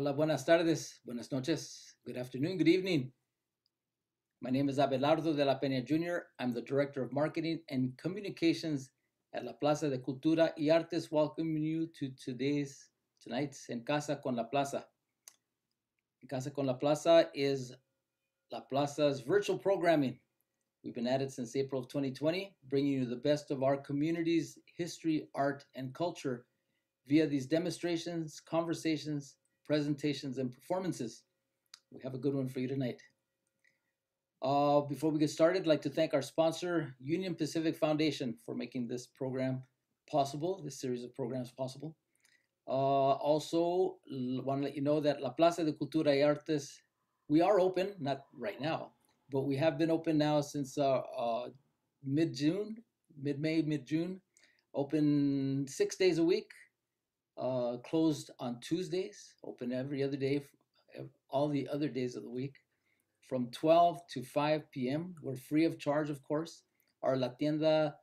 Hola, buenas tardes, buenas noches, good afternoon, good evening. My name is Abelardo de la Peña Jr. I'm the Director of Marketing and Communications at La Plaza de Cultura y Artes, welcoming you to tonight's En Casa con la Plaza. En Casa con la Plaza is La Plaza's virtual programming. We've been at it since April of 2020, bringing you the best of our community's history, art, and culture via these demonstrations, conversations, presentations, and performances. We have a good one for you tonight. Before we get started, I'd like to thank our sponsor, Union Pacific Foundation, for making this program possible, this series of programs possible. Also, want to let you know that La Plaza de Cultura y Artes, we are open, not right now, but we have been open now since mid-June, mid-May, mid-June, open 6 days a week, closed on Tuesdays, open every other day, all the other days of the week, from 12 to 5 p.m. We're free of charge, of course. Our La Tienda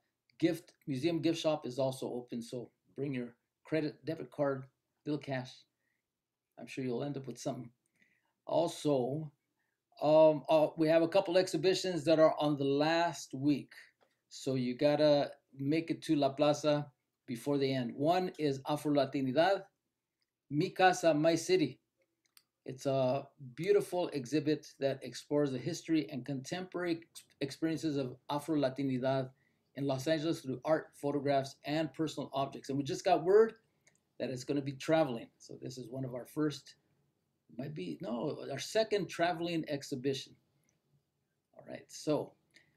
museum gift shop is also open, so bring your credit, debit card, little cash. I'm sure you'll end up with something. Also, we have a couple exhibitions that are on the last week, so you gotta make it to La Plaza before the end. One is Afro-Latinidad, Mi Casa, My City. It's a beautiful exhibit that explores the history and contemporary experiences of Afro-Latinidad in Los Angeles through art, photographs, and personal objects. And we just got word that it's going to be traveling. So this is one of our our second traveling exhibition. All right, so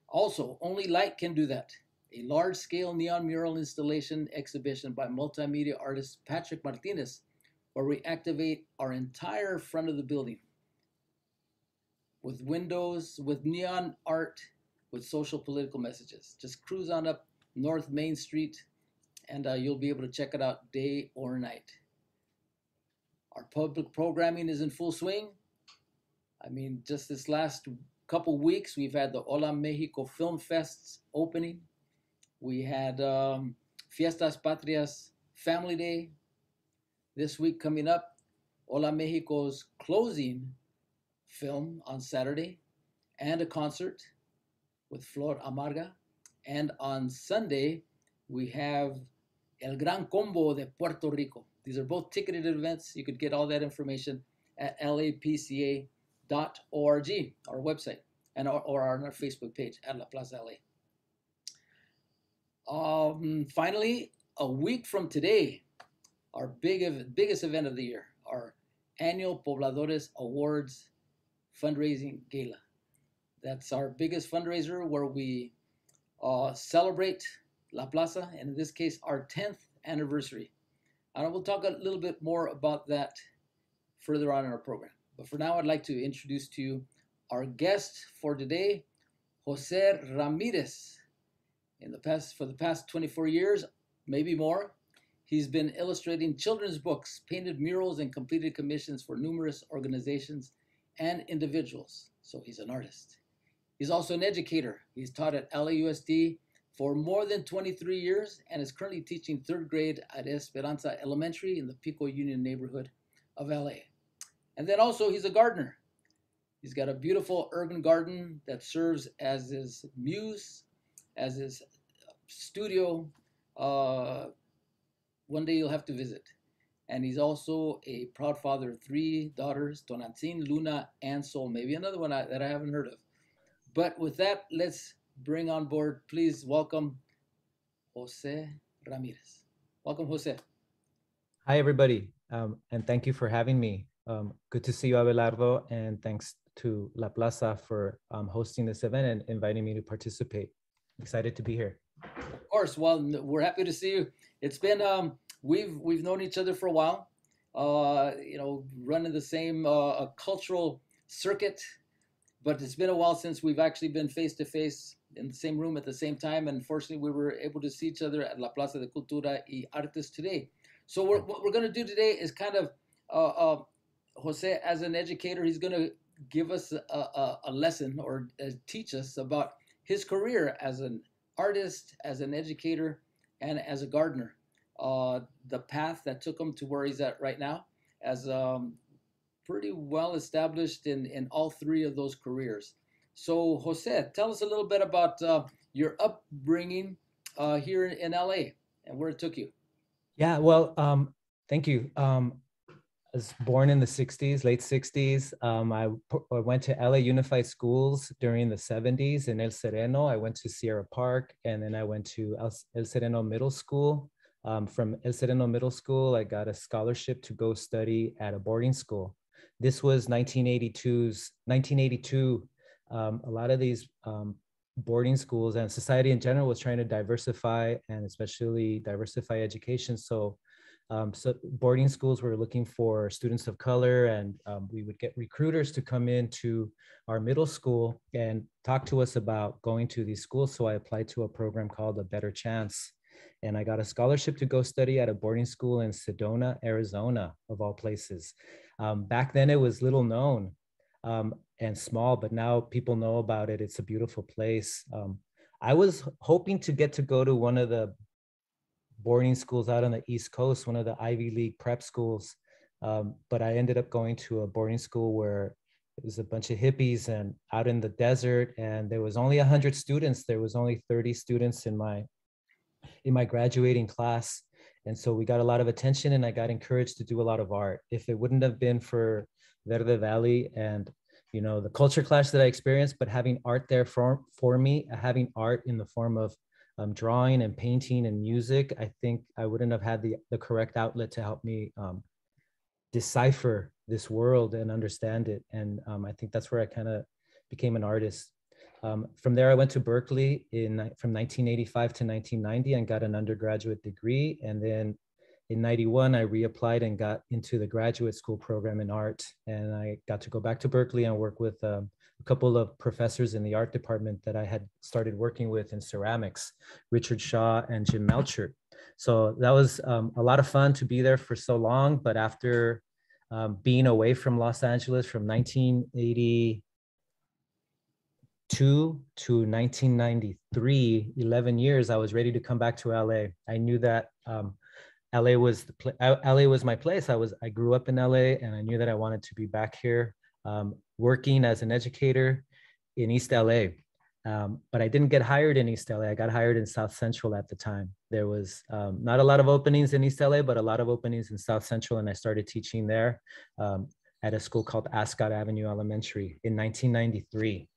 also, only light can do that. A large-scale neon mural installation exhibition by multimedia artist Patrick Martinez, where we activate our entire front of the building with windows, with neon art, with social political messages. Just cruise on up North Main Street and you'll be able to check it out day or night. Our public programming is in full swing. I mean, just this last couple weeks, we've had the Hola Mexico Film Fest's opening. We had Fiestas Patrias Family Day. This week coming up, Hola Mexico's closing film on Saturday, and a concert with Flor Amarga. And on Sunday, we have El Gran Combo de Puerto Rico. These are both ticketed events. You could get all that information at lapca.org, our website, and or on our Facebook page at La Plaza LA. Finally, a week from today, our biggest event of the year, our annual Pobladores Awards fundraising gala. That's our biggest fundraiser where we celebrate La Plaza, and in this case, our 10th anniversary. And we'll talk a little bit more about that further on in our program. But for now, I'd like to introduce to you our guest for today, Jose Ramirez. For the past 24 years, maybe more, he's been illustrating children's books, painted murals, and completed commissions for numerous organizations and individuals. So he's an artist. He's also an educator. He's taught at LAUSD for more than 23 years and is currently teaching third grade at Esperanza Elementary in the Pico-Union neighborhood of LA. And then also he's a gardener. He's got a beautiful urban garden that serves as his muse, as his studio. One day you'll have to visit. And he's also a proud father of 3 daughters, Tonantzin, Luna, and Sol. Maybe another one that I haven't heard of. But with that, let's bring on board, please welcome Jose Ramirez. Welcome, Jose. Hi, everybody, and thank you for having me. Good to see you, Abelardo, and thanks to La Plaza for hosting this event and inviting me to participate. Excited to be here. Of course. Well, we're happy to see you. It's been we've known each other for a while. Running the same cultural circuit, but it's been a while since we've actually been face to face in the same room at the same time. And fortunately, we were able to see each other at La Plaza de Cultura y Artes today. So what we're going to do today is kind of Jose, as an educator, he's going to give us a lesson or teach us about his career as an artist, as an educator, and as a gardener. The path that took him to where he's at right now as pretty well established in all three of those careers. So, Jose, tell us a little bit about your upbringing here in LA and where it took you. Yeah, well, thank you. I was born in the 60s, late 60s. I went to LA Unified Schools during the 70s in El Sereno. I went to Sierra Park, and then I went to El Sereno Middle School. From El Sereno Middle School, I got a scholarship to go study at a boarding school. This was 1982. A lot of these boarding schools and society in general was trying to diversify, and especially diversify education. So boarding schools were looking for students of color, and we would get recruiters to come into our middle school and talk to us about going to these schools. So I applied to a program called A Better Chance, and I got a scholarship to go study at a boarding school in Sedona, Arizona, of all places. Back then, it was little known and small, but now people know about it. It's a beautiful place. I was hoping to get to go to one of the boarding schools out on the East Coast, one of the Ivy League prep schools. But I ended up going to a boarding school where it was a bunch of hippies and out in the desert, and there was only 100 students. There was only 30 students in my graduating class. And so we got a lot of attention, and I got encouraged to do a lot of art. If it wouldn't have been for Verde Valley and the culture clash that I experienced, but having art there for me, having art in the form of drawing and painting and music, I think I wouldn't have had the correct outlet to help me decipher this world and understand it. And I think that's where I kind of became an artist. From there, I went to Berkeley from 1985 to 1990 and got an undergraduate degree. And then in 91, I reapplied and got into the graduate school program in art. And I got to go back to Berkeley and work with a couple of professors in the art department that I had started working with in ceramics, Richard Shaw and Jim Melchert. So that was a lot of fun to be there for so long. But after being away from Los Angeles from 1982 to 1993, 11 years, I was ready to come back to LA. I knew that LA was my place. I grew up in LA, and I knew that I wanted to be back here working as an educator in East LA. But I didn't get hired in East LA. I got hired in South Central at the time. There was not a lot of openings in East LA, but a lot of openings in South Central, and I started teaching there at a school called Ascot Avenue Elementary in 1993.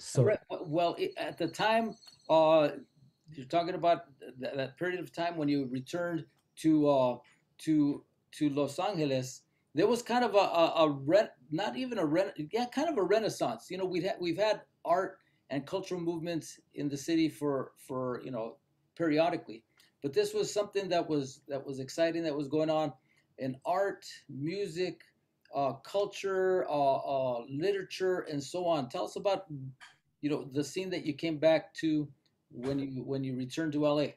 So, well, at the time, you're talking about that period of time when you returned to Los Angeles. There was kind of not even kind of a renaissance. We've had art and cultural movements in the city for periodically, but this was something that was exciting, that was going on in art, music, culture, literature, and so on. Tell us about the scene that you came back to when you returned to LA.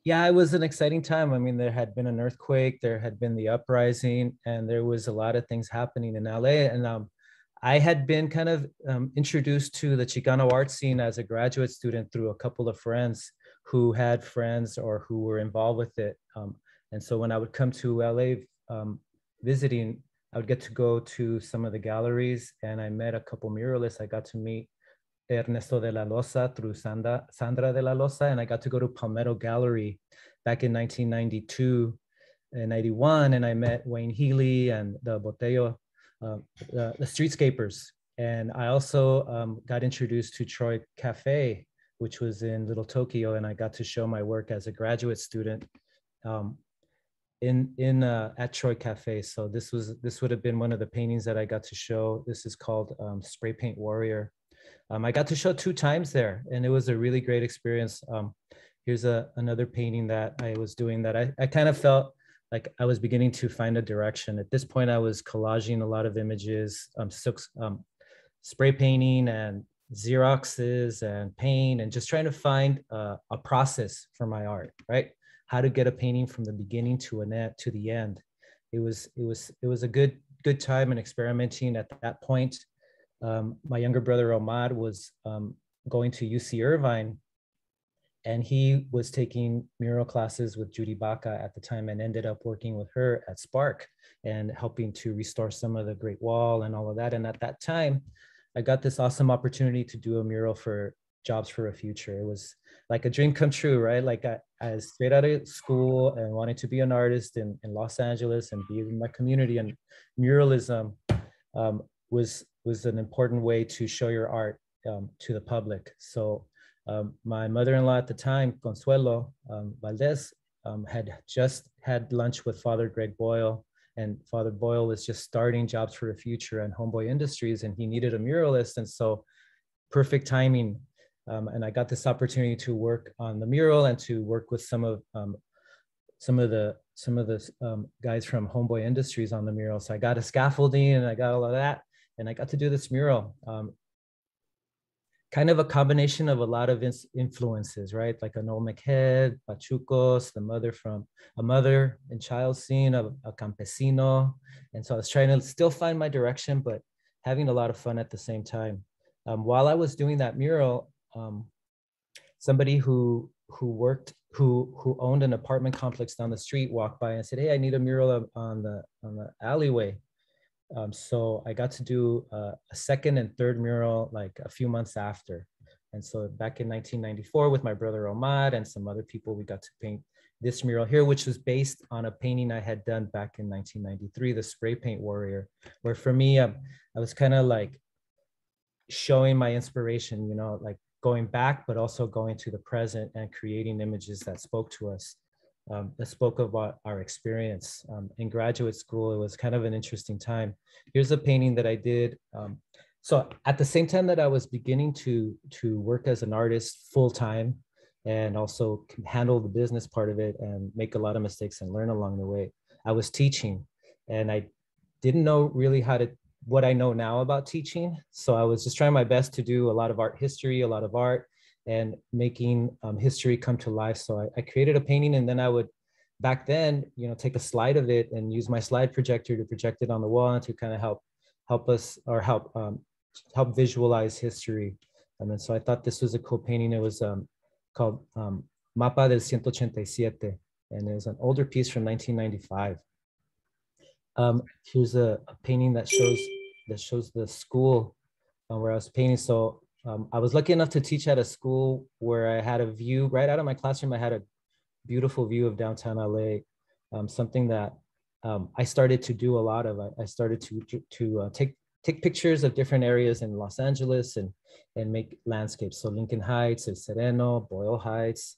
yeah, it was an exciting time. I mean, there had been an earthquake, there had been the uprising, and there was a lot of things happening in LA. And I had been kind of introduced to the Chicano art scene as a graduate student through a couple of friends who had friends or who were involved with it. And so when I would come to LA visiting, I would get to go to some of the galleries, and I met a couple muralists. I got to meet Ernesto de la Loza through Sandra de la Loza, and I got to go to Palmetto Gallery back in 1992 and 91, and I met Wayne Healy and the Botello, the streetscapers. And I also got introduced to Troy Cafe, which was in Little Tokyo, and I got to show my work as a graduate student at Troy Cafe. So this would have been one of the paintings that I got to show. This is called Spray Paint Warrior. I got to show 2 times there, and it was a really great experience. Here's another painting that I was doing that I kind of felt like I was beginning to find a direction. At this point, I was collaging a lot of images, spray painting and Xeroxes and paint, and just trying to find a process for my art, right? How to get a painting from the beginning to the end. It was a good time and experimenting at that point. My younger brother Omar was going to UC Irvine, and he was taking mural classes with Judy Baca at the time and ended up working with her at Spark and helping to restore some of the Great Wall and all of that. And at that time, I got this awesome opportunity to do a mural for Jobs for a Future. It was like a dream come true, right? Like I was straight out of school and wanted to be an artist in Los Angeles and be in my community. And muralism was an important way to show your art to the public. So my mother-in-law at the time, Consuelo Valdez, had just had lunch with Father Greg Boyle, and Father Boyle was just starting Jobs for the Future and Homeboy Industries, and he needed a muralist, and so perfect timing. And I got this opportunity to work on the mural and to work with some of the guys from Homeboy Industries on the mural. So I got a scaffolding and I got all of that, and I got to do this mural. Kind of a combination of a lot of influences, right? Like an Olmec head, Pachucos, a mother and child scene, a campesino. And so I was trying to still find my direction, but having a lot of fun at the same time. While I was doing that mural, somebody who owned an apartment complex down the street walked by and said, "Hey, I need a mural on the alleyway." So I got to do a second and third mural like a few months after. And so back in 1994 with my brother Omar and some other people, we got to paint this mural here, which was based on a painting I had done back in 1993, the Spray Paint Warrior, where for me, I was kind of like showing my inspiration, you know, like going back, but also going to the present and creating images that spoke to us. That spoke about our experience. In graduate school, it was kind of an interesting time. Here's a painting that I did. So at the same time that I was beginning to work as an artist full-time and also handle the business part of it and make a lot of mistakes and learn along the way, I was teaching, and I didn't know really what I know now about teaching. So I was just trying my best to do a lot of art history, a lot of art, and making history come to life. So I created a painting, and then I would, back then, you know, take a slide of it and use my slide projector to project it on the wall and to kind of help us, or help visualize history. And then so I thought this was a cool painting. It was called Mapa del 187, and it was an older piece from 1995. Here's a painting that shows the school where I was painting. So I was lucky enough to teach at a school where I had a view right out of my classroom. I had a beautiful view of downtown LA, something that I started to do a lot of. I started to take pictures of different areas in Los Angeles and make landscapes. So Lincoln Heights, El Sereno, Boyle Heights,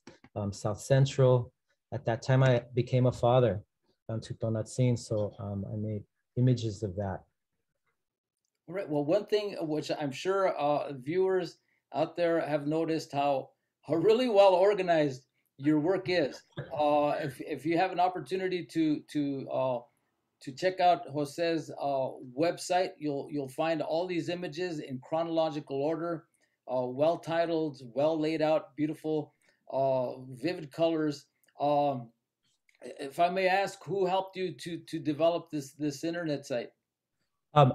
South Central. At that time, I became a father to Tonatsin, so I made images of that. All right. Well, one thing which I'm sure viewers out there have noticed how really well organized your work is. If you have an opportunity to check out Jose's website, you'll find all these images in chronological order, well titled, well laid out, beautiful, vivid colors. If I may ask, who helped you to develop this internet site?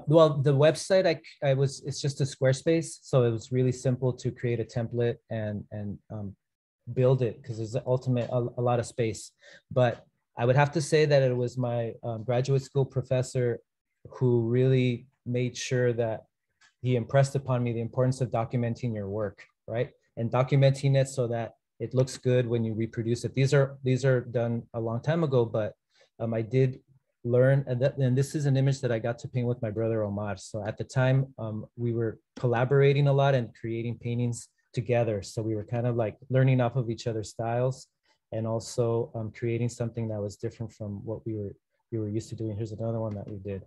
Well, the website it's just a Squarespace, so it was really simple to create a template and build it, because there's a lot of space. But I would have to say that it was my graduate school professor who really made sure that he impressed upon me the importance of documenting your work, right? And documenting it so that it looks good when you reproduce it. These are done a long time ago, but I did learn, and this is an image that I got to paint with my brother Omar. So at the time, we were collaborating a lot and creating paintings together. So we were kind of like learning off of each other's styles, and also creating something that was different from what we were used to doing. Here's another one that we did.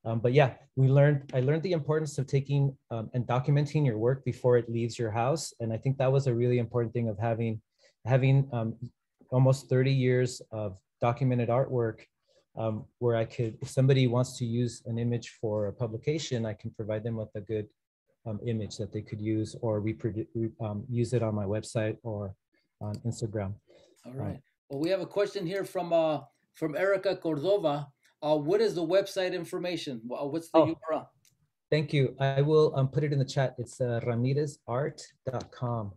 But yeah, I learned the importance of taking and documenting your work before it leaves your house. And I think that was a really important thing of having almost 30 years of documented artwork, where I could, if somebody wants to use an image for a publication, I can provide them with a good image that they could use, or use it on my website or on Instagram. All right. Well, we have a question here from Erica Cordova. What is the website information? What's the URL? Thank you. I will put it in the chat. It's ramirezart.com.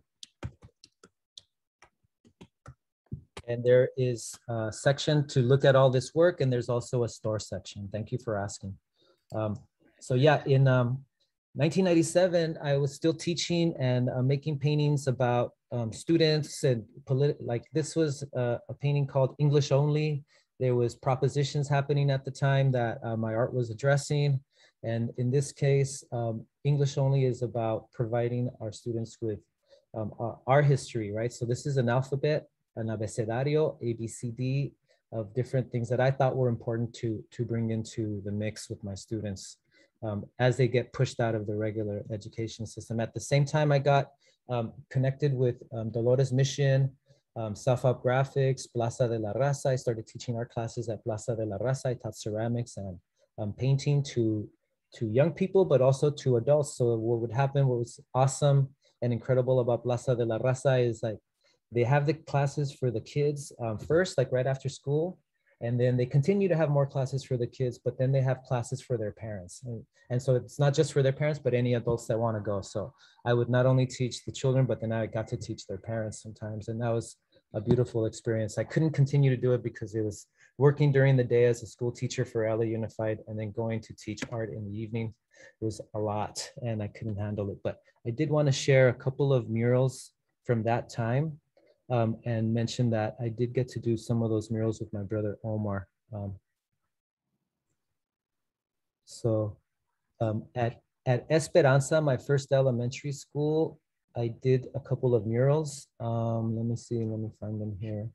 And there is a section to look at all this work, and there's also a store section. Thank you for asking. So yeah, in 1997, I was still teaching and making paintings about students and like this was a painting called English Only. There was propositions happening at the time that my art was addressing. And in this case, English Only is about providing our students with our history, right? So this is an alphabet, an abecedario, A, B, C, D, of different things that I thought were important to bring into the mix with my students as they get pushed out of the regular education system. At the same time, I got connected with Dolores Mission, Self-Help Graphics, Plaza de la Raza. I started teaching art classes at Plaza de la Raza. I taught ceramics and painting to young people, but also to adults. So what would happen, what was awesome and incredible about Plaza de la Raza is like, they have the classes for the kids first, like right after school. And then they continue to have more classes for the kids, but then they have classes for their parents. And so it's not just for their parents, but any adults that want to go. So I would not only teach the children, but then I got to teach their parents sometimes. And that was a beautiful experience. I couldn't continue to do it because it was working during the day as a school teacher for LA Unified and then going to teach art in the evening. It was a lot and I couldn't handle it. But I did want to share a couple of murals from that time. And mention that I did get to do some of those murals with my brother Omar. At Esperanza, my first elementary school, I did a couple of murals. Let me see, let me find them here.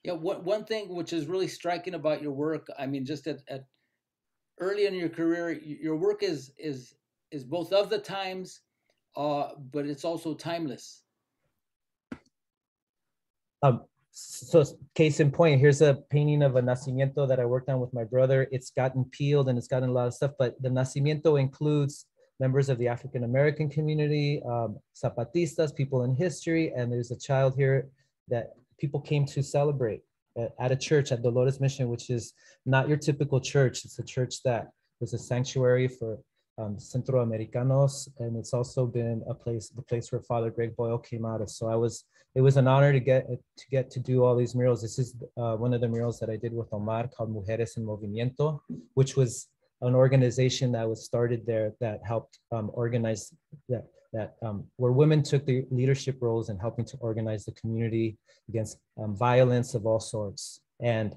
Yeah, one thing which is really striking about your work, I mean, just at early in your career, your work is both of the times, but it's also timeless. So case in point, here's a painting of a nacimiento that I worked on with my brother. It's gotten peeled and it's gotten a lot of stuff, but the nacimiento includes members of the African-American community, Zapatistas, people in history, and there's a child here that people came to celebrate at a church at Dolores Mission, which is not your typical church. It's a church that was a sanctuary for Centroamericanos, and it's also been the place where Father Greg Boyle came out of. So it was an honor to get to do all these murals. This is one of the murals that I did with Omar called Mujeres en Movimiento, which was an organization that was started there that helped organize where women took the leadership roles in helping to organize the community against violence of all sorts and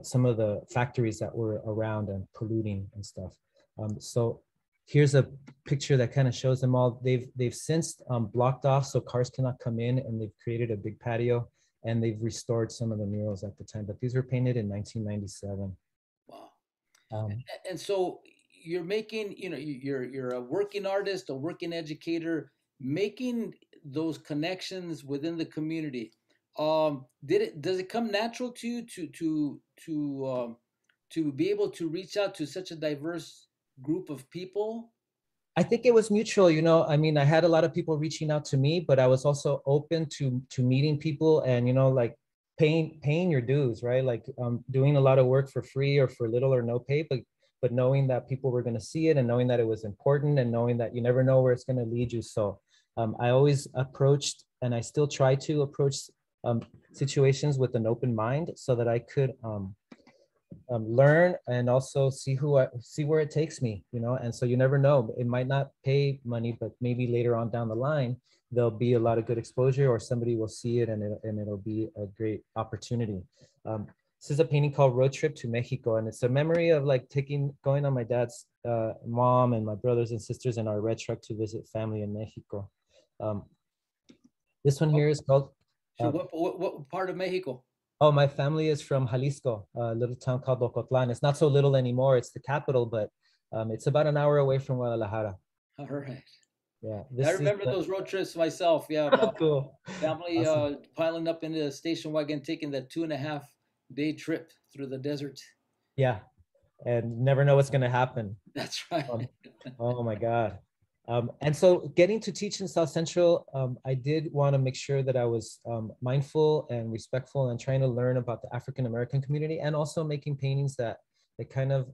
some of the factories that were around and polluting and stuff. So here's a picture that kind of shows them all. They've since blocked off so cars cannot come in, and they've created a big patio, and they've restored some of the murals at the time. But these were painted in 1997. Wow. And so you're making, you're a working artist, a working educator, making those connections within the community. Does it come natural to you to be able to reach out to such a diverse group of people? I think it was mutual, I mean, I had a lot of people reaching out to me, but I was also open to meeting people and, like paying your dues, right? Like doing a lot of work for free or for little or no pay, but knowing that people were going to see it and knowing that it was important and knowing that you never know where it's going to lead you. So I always approached, and I still try to approach situations with an open mind so that I could learn and also see where it takes me, and so you never know, it might not pay money, but maybe later on down the line there'll be a lot of good exposure or somebody will see it and it'll be a great opportunity. This is a painting called Road Trip to Mexico, and it's a memory of like going on my dad's mom and my brothers and sisters in our red truck to visit family in Mexico. This one here is called so what part of Mexico? Oh, my family is from Jalisco, a little town called Ocotlan. It's not so little anymore. It's the capital, but it's about an hour away from Guadalajara. All right. Yeah. I remember those road trips myself. Yeah. Cool. Family Awesome. piling up into the station wagon, taking that 2.5-day trip through the desert. Yeah. And never know what's going to happen. That's right. Oh my God. And so getting to teach in South Central, I did want to make sure that I was mindful and respectful and trying to learn about the African-American community and also making paintings that kind of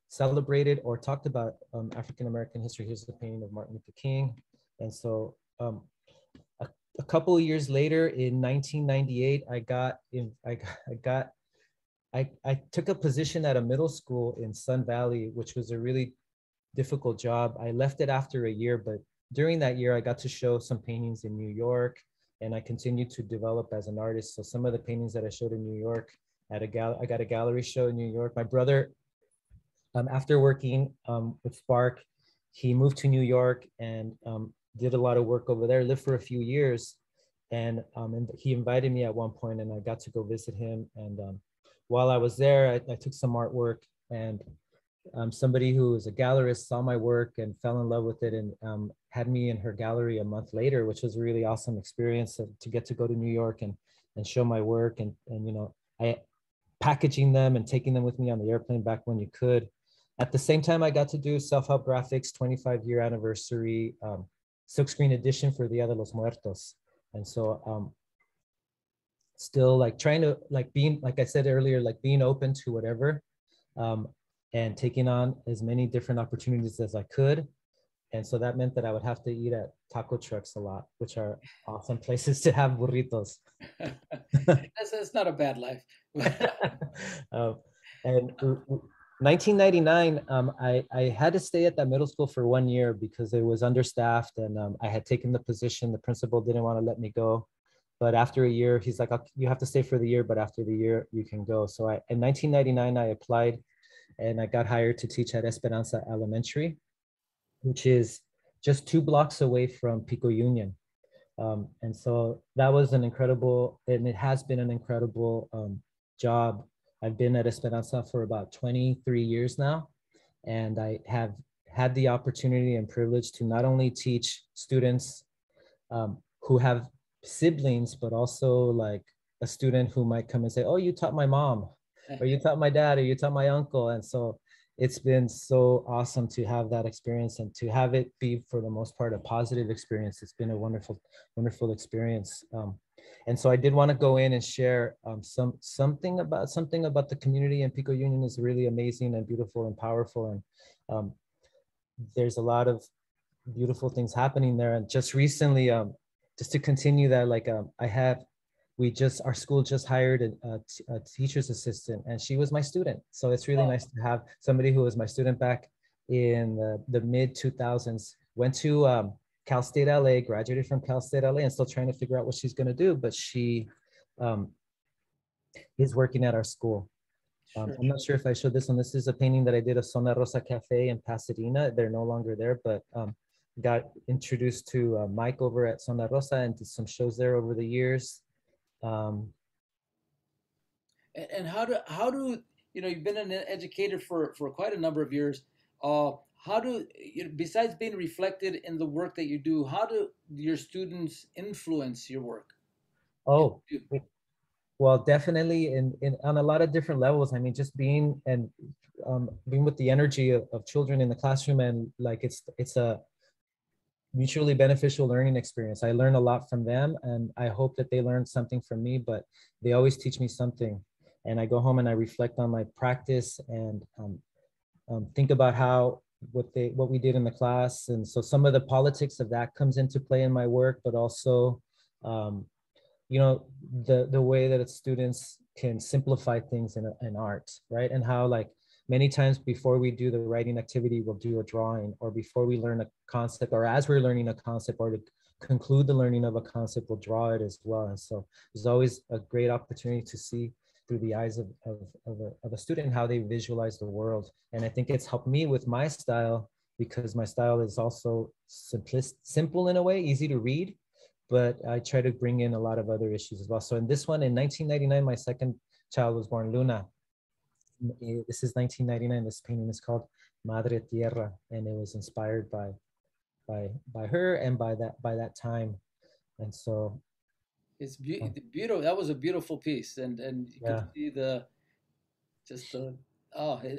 celebrated or talked about African-American history. Here's the painting of Martin Luther King. And so couple of years later, in 1998, I took a position at a middle school in Sun Valley, which was a really difficult job. I left it after a year, but during that year, I got to show some paintings in New York, and I continued to develop as an artist. So some of the paintings that I showed in New York at I got a gallery show in New York. My brother, after working with Spark, he moved to New York and did a lot of work over there, lived for a few years. And he invited me at one point, and I got to go visit him. And while I was there, I took some artwork, and somebody who was a gallerist saw my work and fell in love with it, and had me in her gallery a month later, which was a really awesome experience to get to go to New York and show my work. And you know, I packaging them and taking them with me on the airplane back when you could. At the same time, I got to do Self-Help Graphics 25-year anniversary silkscreen edition for Dia de los Muertos. And so still like trying to being, like I said earlier, like being open to whatever, and taking on as many different opportunities as I could. And so that meant that I would have to eat at taco trucks a lot, which are awesome places to have burritos. That's not a bad life. And 1999, I had to stay at that middle school for 1 year because it was understaffed, and I had taken the position. The principal didn't want to let me go. But after a year, he's like, you have to stay for the year, but after the year, you can go. So in 1999, I applied, and I got hired to teach at Esperanza Elementary, which is just 2 blocks away from Pico-Union. And so that was an incredible, and it has been an incredible job. I've been at Esperanza for about 23 years now, and I have had the opportunity and privilege to not only teach students who have siblings, but also like a student who might come and say, oh, you taught my mom, or you taught my dad, or you taught my uncle. And so it's been so awesome to have that experience and to have it be, for the most part, a positive experience. It's been a wonderful, wonderful experience. And so I did want to go in and share something about the community, and Pico-Union is really amazing and beautiful and powerful. And there's a lot of beautiful things happening there. And just recently, just to continue that, like our school just hired a teacher's assistant, and she was my student. So it's really nice to have somebody who was my student back in the mid 2000s, went to Cal State LA, graduated from Cal State LA, and still trying to figure out what she's going to do. But she is working at our school. I'm not sure if I showed this one. This is a painting that I did of Zona Rosa Cafe in Pasadena. They're no longer there, but got introduced to Mike over at Zona Rosa and did some shows there over the years. And how do you know, you've been an educator for quite a number of years. How do you, besides being reflected in the work that you do, how do your students influence your work? Oh, well, definitely on a lot of different levels. I mean, just being with the energy of children in the classroom, and like it's a mutually beneficial learning experience. I learn a lot from them, and I hope that they learn something from me, but they always teach me something. And I go home and I reflect on my practice and think about what we did in the class. And so some of the politics of that comes into play in my work, but also, you know, the way that students can simplify things in art, right? And how, like, many times before we do the writing activity, we'll do a drawing, or before we learn a concept, or as we're learning a concept, or to conclude the learning of a concept, we'll draw it as well. And so there's always a great opportunity to see through the eyes of a student how they visualize the world. And I think it's helped me with my style, because my style is also simple in a way, easy to read, but I try to bring in a lot of other issues as well. So in this one, in 1999, my second child was born, Luna. This is 1999. This painting is called Madre Tierra, and it was inspired by her and by that time. And so it's beautiful. That was a beautiful piece, and you can see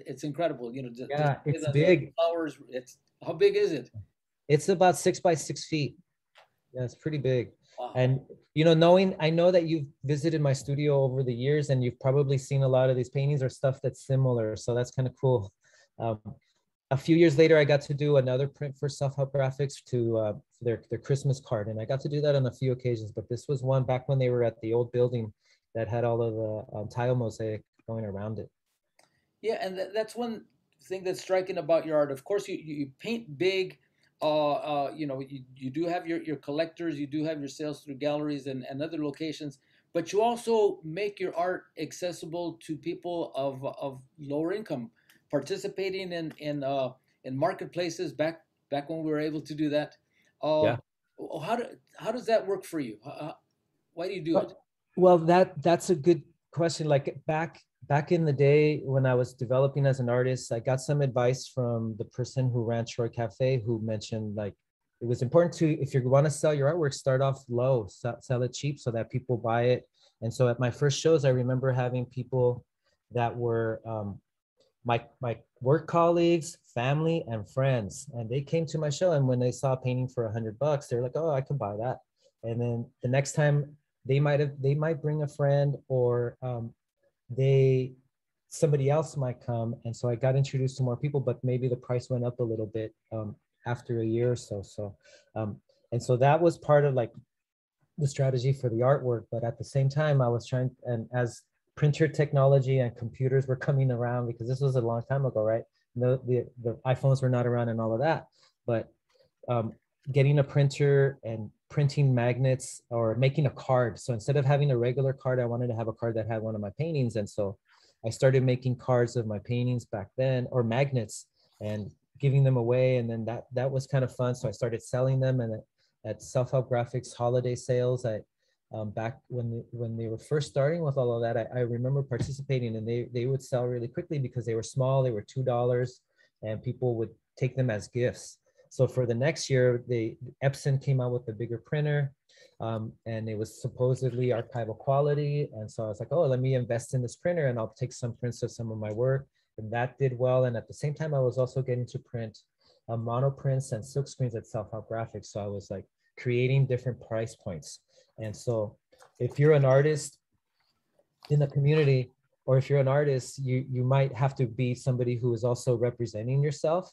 it's incredible. You know, it's the big. flowers. How big is it? It's about 6 by 6 feet. Yeah, it's pretty big. Wow. And, you know, I know that you've visited my studio over the years, and you've probably seen a lot of these paintings or stuff that's similar. So that's kind of cool. A few years later, I got to do another print for Self-Help Graphics their Christmas card. And I got to do that on a few occasions, but this was one back when they were at the old building that had all of the tile mosaic going around it. Yeah, and that's one thing that's striking about your art. Of course, you paint big. You do have your collectors, you do have your sales through galleries and other locations, but you also make your art accessible to people of lower income, participating in marketplaces back when we were able to do that. Yeah. How does that work for you? Why do you do it? Well, that's a good question. Like back in the day when I was developing as an artist, I got some advice from the person who ran Troy Cafe, who mentioned like it was important to, if you want to sell your artwork, start off low, sell it cheap so that people buy it. And so at my first shows, I remember having people that were my work colleagues, family, and friends, and they came to my show. And when they saw a painting for $100, they're like, "Oh, I can buy that." And then the next time they might bring a friend, or somebody else might come. And so I got introduced to more people, but maybe the price went up a little bit after a year or so. And so that was part of like the strategy for the artwork. But at the same time, I was trying, and as printer technology and computers were coming around, because this was a long time ago, right? The iPhones were not around and all of that, but getting a printer and printing magnets or making a card. So instead of having a regular card, I wanted to have a card that had one of my paintings. And so I started making cards of my paintings back then, or magnets, and giving them away. And then that was kind of fun. So I started selling them, and at Self-Help Graphics holiday sales, back when they were first starting with all of that, I remember participating, and they would sell really quickly because they were small. They were $2, and people would take them as gifts. So for the next year, Epson came out with a bigger printer, and it was supposedly archival quality. And so I was like, oh, let me invest in this printer, and I'll take some prints of some of my work. And that did well. And at the same time, I was also getting to print mono prints and silk screens at Self-Help Graphics. So I was like creating different price points. And so if you're an artist in the community, or if you're an artist, you might have to be somebody who is also representing yourself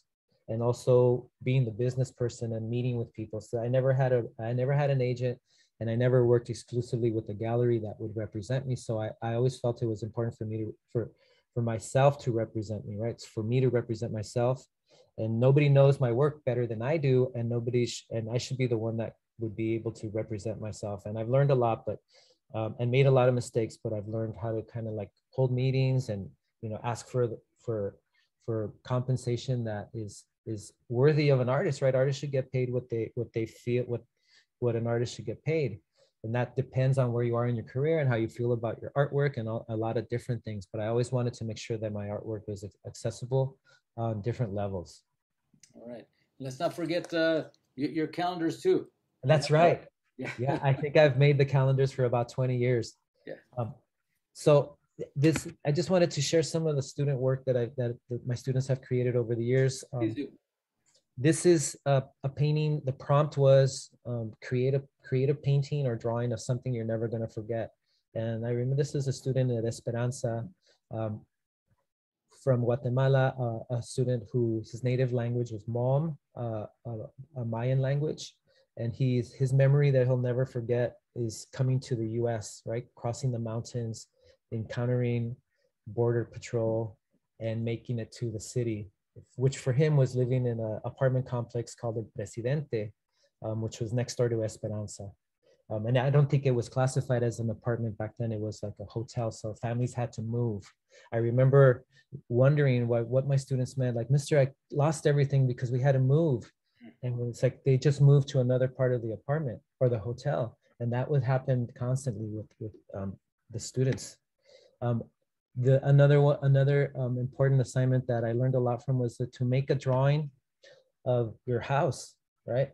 and also being the business person and meeting with people. So I never had an agent, and I never worked exclusively with a gallery that would represent me. So I always felt it was important for me for myself to represent me, right? It's for me to represent myself, and nobody knows my work better than I do, and and I should be the one that would be able to represent myself. And I've learned a lot, but and made a lot of mistakes, but I've learned how to kind of like hold meetings and, ask for compensation that is worthy of an artist, right? Artists should get paid what they feel, what an artist should get paid. And that depends on where you are in your career and how you feel about your artwork and a lot of different things. But I always wanted to make sure that my artwork was accessible on different levels. All right. Let's not forget your calendars too. That's right. Yeah, I think I've made the calendars for about 20 years. Yeah. So I just wanted to share some of the student work that my students have created over the years. Please do. This is a painting. The prompt was create a painting or drawing of something you're never going to forget. And I remember this is a student at Esperanza from Guatemala, a student whose native language was Mom, a Mayan language. And his memory that he'll never forget is coming to the US, right? Crossing the mountains, encountering border patrol, and making it to the city, which for him was living in an apartment complex called El Presidente, which was next door to Esperanza. And I don't think it was classified as an apartment back then. It was like a hotel, so families had to move. I remember wondering what my students meant, like, Mr., I lost everything because we had to move. And it's like they just moved to another part of the apartment or the hotel. And that would happen constantly with the students. Another important assignment that I learned a lot from was to make a drawing of your house, right?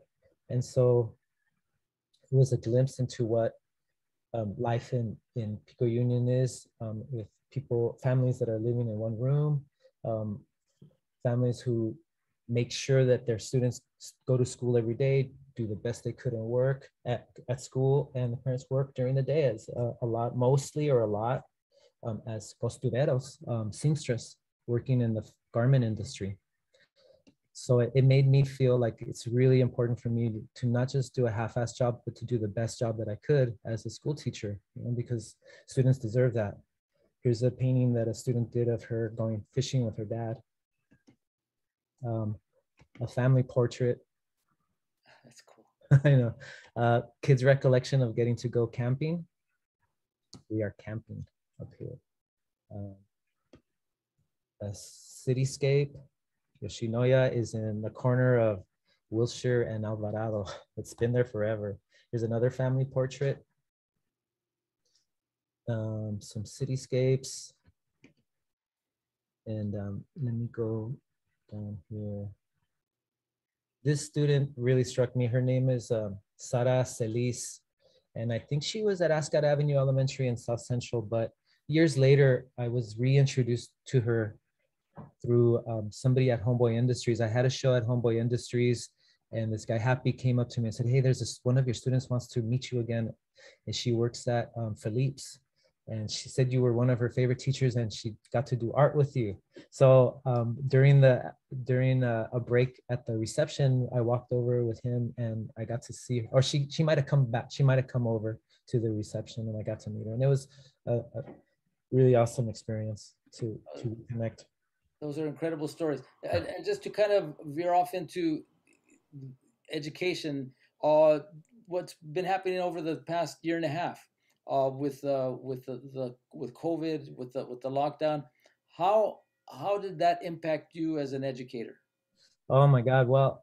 And so it was a glimpse into what life in Pico-Union is, with families that are living in one room, families who make sure that their students go to school every day, do the best they could and work at school, and the parents work during the day as a lot as costureros, seamstress, working in the garment industry. So it made me feel like it's really important for me to not just do a half-assed job, but to do the best job that I could as a school teacher, you know, because students deserve that. Here's a painting that a student did of her going fishing with her dad. A family portrait. That's cool. I know. Kids' recollection of getting to go camping. We are camping up here. A cityscape. Yoshinoya is in the corner of Wilshire and Alvarado. It's been there forever. Here's another family portrait. Some cityscapes. And let me go down here. This student really struck me. Her name is Sara Celis. And I think she was at Ascot Avenue Elementary in South Central, but years later, I was reintroduced to her through somebody at Homeboy Industries. I had a show at Homeboy Industries, and this guy Happy came up to me and said, hey, there's this, one of your students wants to meet you again. And she works at Philippe's. And she said you were one of her favorite teachers and she got to do art with you. So during a break at the reception, I walked over with him and I got to see her, or she might have come back. She might have come over to the reception and I got to meet her. And it was a really awesome experience to connect. Those are incredible stories. And just to kind of veer off into education, what's been happening over the past year and a half with COVID, with the lockdown, how did that impact you as an educator? Oh my God! Well,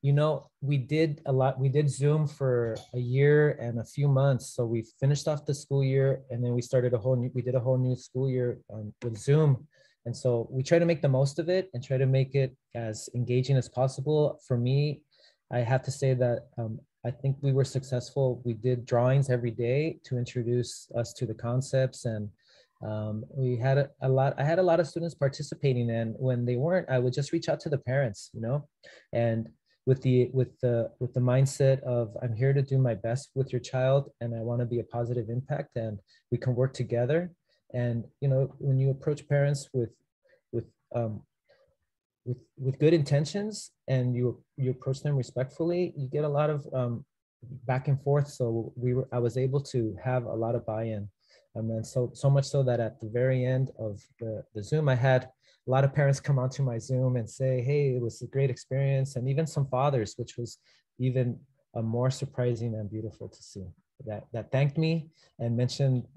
you know, we did a lot. We did Zoom for a year and a few months. So we finished off the school year, and then we started we did a whole new school year with Zoom. And so we try to make the most of it and try to make it as engaging as possible. For me, I have to say that I think we were successful. We did drawings every day to introduce us to the concepts, and we had a lot. I had a lot of students participating, and when they weren't, I would just reach out to the parents, you know, and with the mindset of I'm here to do my best with your child, and I want to be a positive impact, and we can work together. And you know, when you approach parents with good intentions and you approach them respectfully, you get a lot of back and forth. So I was able to have a lot of buy-in, and then so much so that at the very end of the Zoom, I had a lot of parents come onto my Zoom and say, "Hey, it was a great experience," and even some fathers, which was even more surprising and beautiful to see. That thanked me and mentioned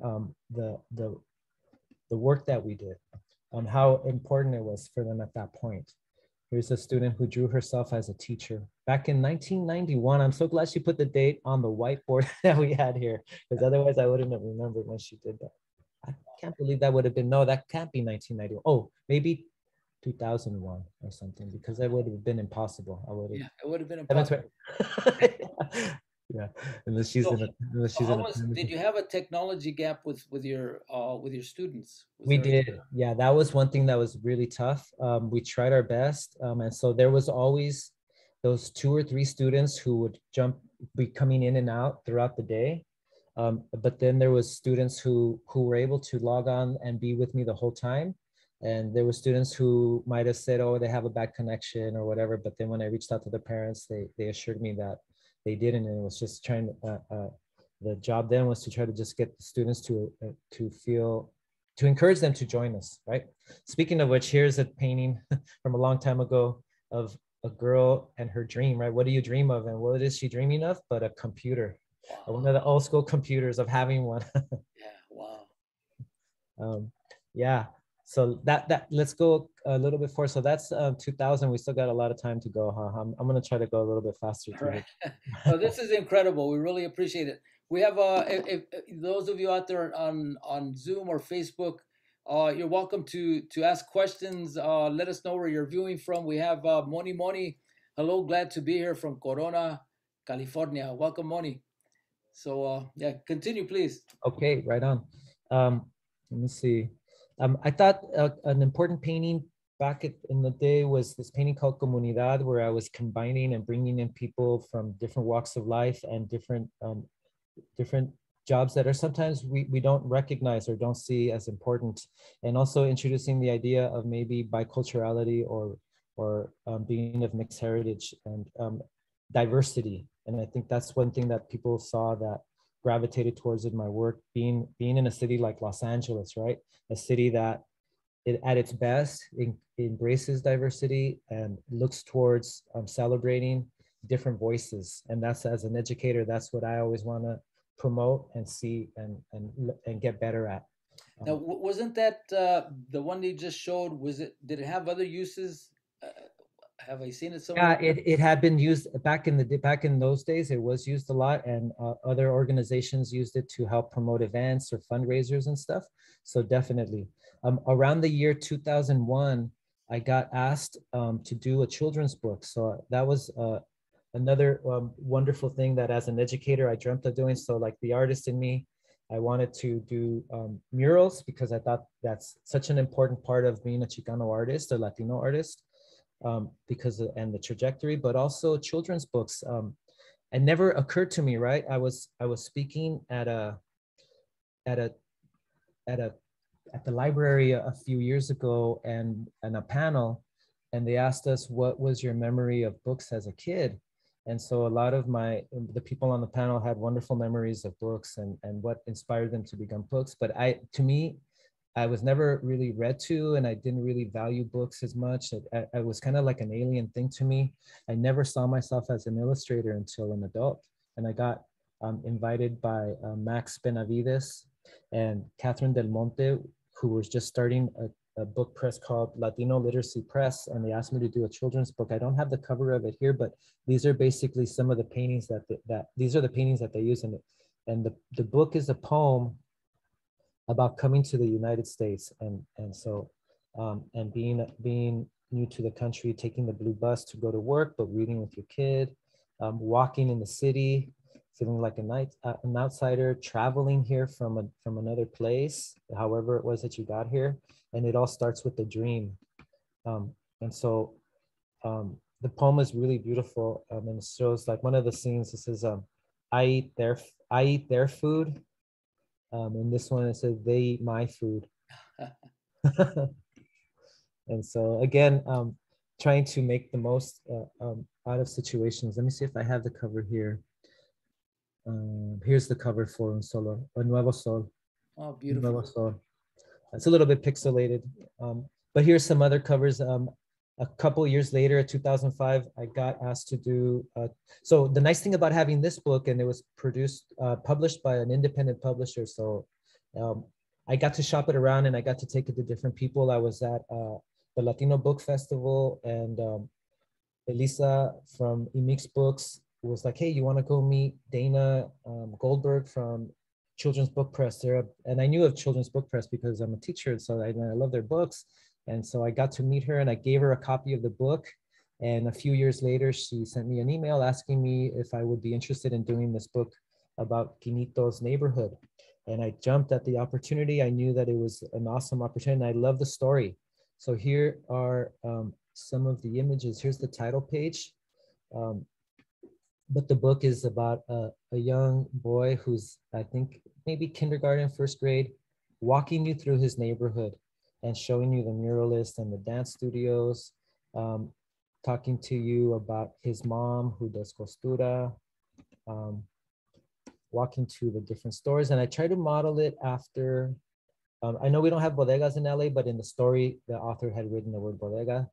the work that we did, how important it was for them at that point. Here's a student who drew herself as a teacher back in 1991. I'm so glad she put the date on the whiteboard that we had here, because otherwise I wouldn't have remembered when she did that. I can't believe that would have been, no, that can't be 1991. Oh, maybe 2001 or something, because that would have been impossible. Yeah, it would have been impossible. Yeah, unless she's So, in a. Did you have a technology gap with your students? We did. Yeah, that was one thing that was really tough. We tried our best. And so there was always those 2 or 3 students who would be coming in and out throughout the day. But then there was students who were able to log on and be with me the whole time. And there were students who might have said, oh, they have a bad connection or whatever. But then when I reached out to the parents, they assured me that they didn't. And it was just trying to, the job then was to try to just get the students to encourage them to join us, right? Speaking of which, here's a painting from a long time ago of a girl and her dream, right? What do you dream of? And what is she dreaming of? But a computer, one of the old school computers, of having one. Yeah, wow. Yeah, so that let's go a little bit forward. So that's 2000. We still got a lot of time to go, huh? I'm gonna try to go a little bit faster. Right. So this is incredible. We really appreciate it. We have if those of you out there on Zoom or Facebook, you're welcome to ask questions. Let us know where you're viewing from. We have Moni. Hello, glad to be here from Corona, California. Welcome, Moni. So yeah, continue, please. Okay, right on. Let me see. I thought an important painting back in the day was this painting called Comunidad, where I was combining and bringing in people from different walks of life and different jobs that are sometimes we don't recognize or don't see as important, and also introducing the idea of maybe biculturality or or being of mixed heritage and diversity. And I think that's one thing that people saw that gravitated towards in my work, being in a city like Los Angeles, right? A city that at its best embraces diversity and looks towards celebrating different voices. And that's, as an educator, that's what I always want to promote and see and get better at. Now, wasn't that the one they just showed? Did it have other uses? Uh, have I seen it somewhere? Yeah, it had been used back in those days. It was used a lot, and other organizations used it to help promote events or fundraisers and stuff. So definitely, around the year 2001, I got asked to do a children's book. So that was another wonderful thing that, as an educator, I dreamt of doing. So, like the artist in me, I wanted to do murals because I thought that's such an important part of being a Chicano artist, a Latino artist. And the trajectory, but also children's books. It never occurred to me, right? I was speaking at the library a few years ago, and a panel, and they asked us, what was your memory of books as a kid? And so a lot of the people on the panel had wonderful memories of books and what inspired them to become books. But to me, I was never really read to, and I didn't really value books as much. It was kind of like an alien thing to me. I never saw myself as an illustrator until an adult. And I got invited by Max Benavides and Catherine Del Monte, who was just starting a book press called Latino Literacy Press. And they asked me to do a children's book. I don't have the cover of it here, but these are basically some of the paintings these are the paintings that they use in it. And the book is a poem about coming to the United States and being new to the country, taking the blue bus to go to work, but reading with your kid, walking in the city, feeling like an outsider, traveling here from another place, however it was that you got here, and it all starts with a dream. And so the poem is really beautiful, and it shows, like, one of the scenes. It says, I eat their food. And this one, it says, they eat my food. And so again, trying to make the most out of situations. Let me see if I have the cover here. Here's the cover for Un Nuevo Sol. Oh, beautiful. Nuevo Sol. It's a little bit pixelated, but here's some other covers. A couple years later, 2005, I got asked to do, so the nice thing about having this book, and it was published by an independent publisher. So I got to shop it around, and I got to take it to different people. I was at the Latino Book Festival, and Elisa from Imix Books was like, hey, you want to go meet Dana Goldberg from Children's Book Press there? And I knew of Children's Book Press because I'm a teacher, so I love their books. And so I got to meet her, and I gave her a copy of the book. And a few years later, she sent me an email asking me if I would be interested in doing this book about Quinito's neighborhood. And I jumped at the opportunity. I knew that it was an awesome opportunity, and I love the story. So here are some of the images. Here's the title page. But the book is about a young boy who's, I think, maybe kindergarten, first grade, walking you through his neighborhood and showing you the muralist and the dance studios, talking to you about his mom who does costura, walking to the different stores. And I try to model it after, I know we don't have bodegas in LA, but in the story, the author had written the word bodega.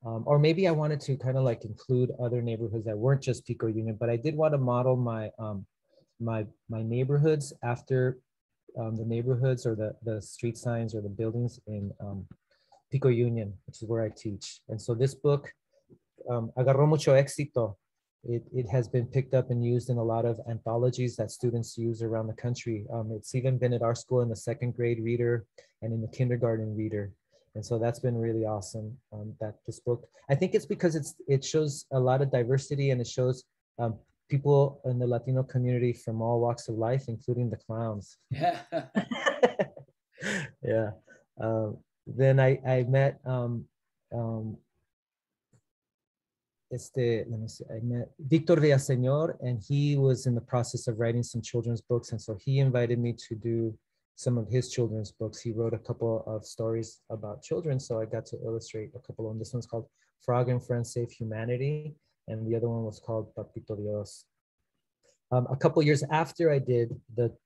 Or maybe I wanted to kind of like include other neighborhoods that weren't just Pico-Union, but I did want to model my neighborhoods after the neighborhoods or the street signs or the buildings in Pico-Union, which is where I teach. And so this book agarró mucho éxito. It has been picked up and used in a lot of anthologies that students use around the country. It's even been at our school in the second grade reader and in the kindergarten reader. And so that's been really awesome, that this book, I think it's because it shows a lot of diversity, and it shows people in the Latino community from all walks of life, including the clowns. Yeah. Yeah. Then I met, let me see, I met Victor Villaseñor, and he was in the process of writing some children's books. And so he invited me to do some of his children's books. He wrote a couple of stories about children, so I got to illustrate a couple of them. This one's called Frog and Friends Save Humanity, and the other one was called Papito Dios. A couple years after I did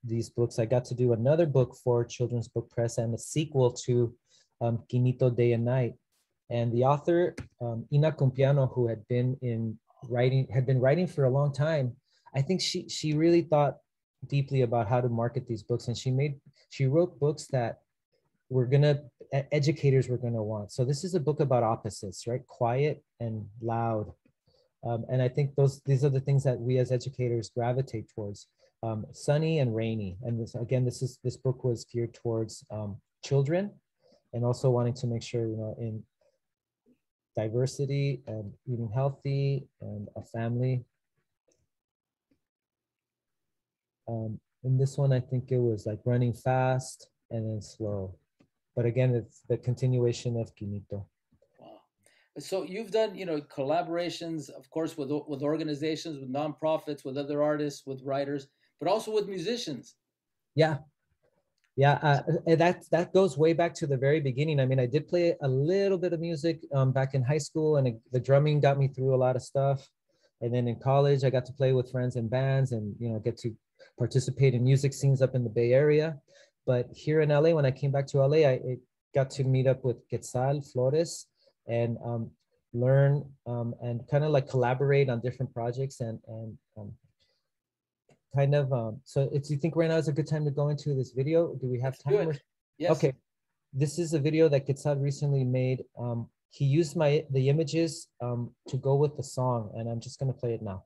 these books, I got to do another book for Children's Book Press and a sequel to Quinito Day and Night. And the author, Ina Compiano, who had been writing for a long time, I think she really thought deeply about how to market these books, and she wrote books that educators were gonna want. So this is a book about opposites, right? Quiet and loud. And I think these are the things that we as educators gravitate towards. Sunny and rainy. And this book was geared towards children, and also wanting to make sure, in diversity and eating healthy and a family. In this one, I think it was like running fast and then slow. But again, it's the continuation of Quinito. Wow. So you've done, collaborations, of course, with organizations, with nonprofits, with other artists, with writers, but also with musicians. Yeah. And that goes way back to the very beginning. I mean, I did play a little bit of music back in high school, and the drumming got me through a lot of stuff. And then in college, I got to play with friends in bands and, get to participate in music scenes up in the Bay Area. But here in LA, when I came back to LA, I got to meet up with Quetzal Flores and learn and kind of like collaborate on different projects and so do you think right now is a good time to go into this video? Do we have time? Yes. Okay. This is a video that Quetzal recently made. He used the images to go with the song, and I'm just going to play it now.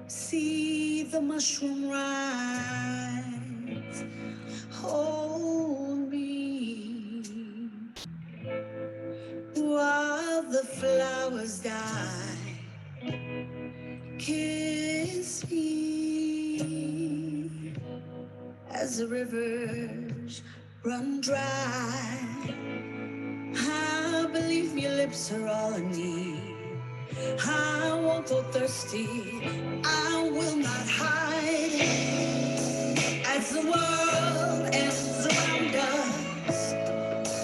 See the mushroom rise, hold me, while the flowers die, kiss me, as the rivers run dry. I believe your lips are all I need. I won't go thirsty, I will not hide. As the world ends around us,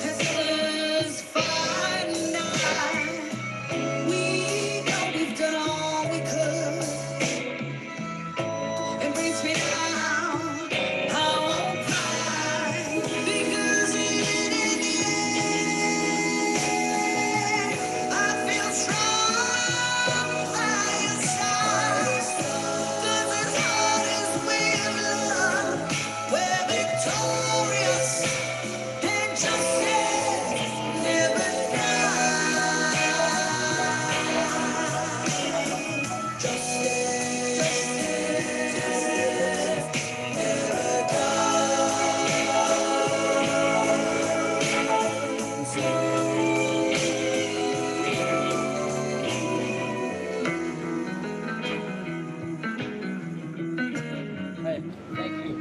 as others find night, we know we've done all we could. Embrace me now, I won't cry, because even in the end, I feel strong by your side. 'Cause as hard as we've loved, we're victorious, and justice never dies. Justice never Right. Thank you.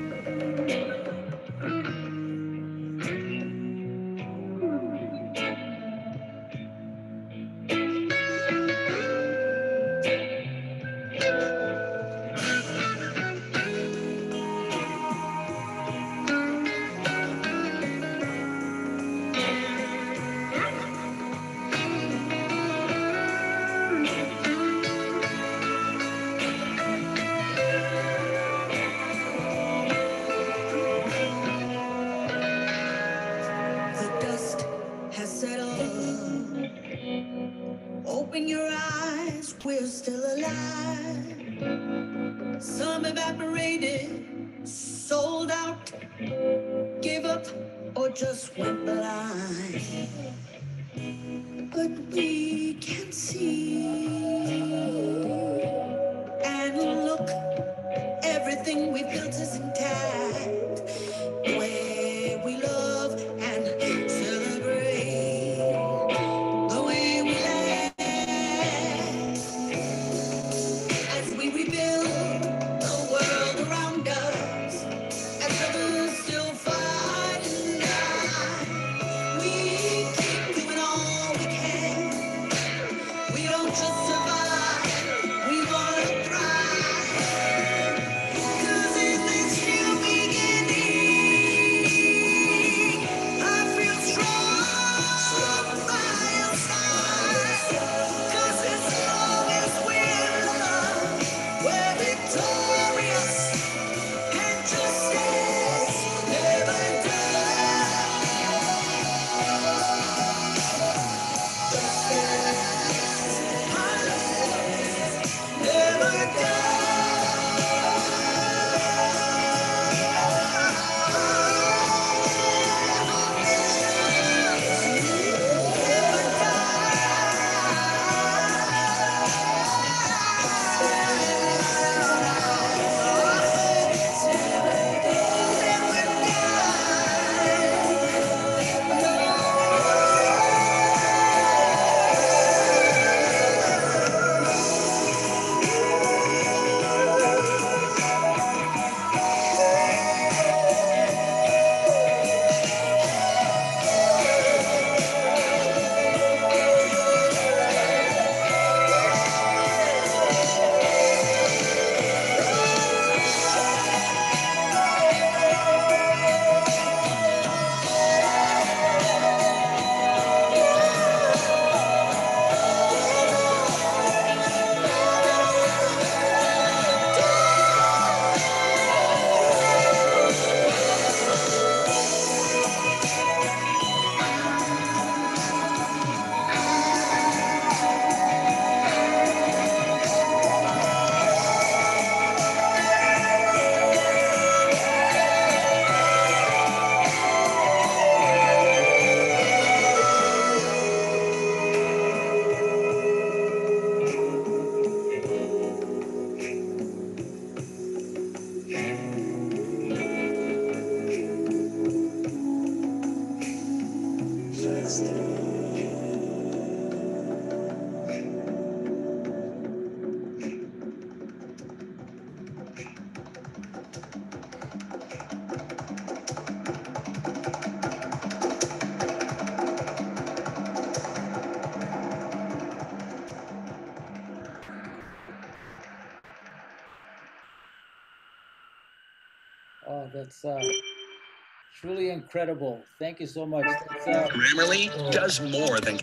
The dust has settled. Open your eyes, we're still alive. Some evaporated, sold out, gave up, or just went blind. But we can see and look, everything we built is Oh, that's truly incredible. Thank you so much. Grammarly does more than.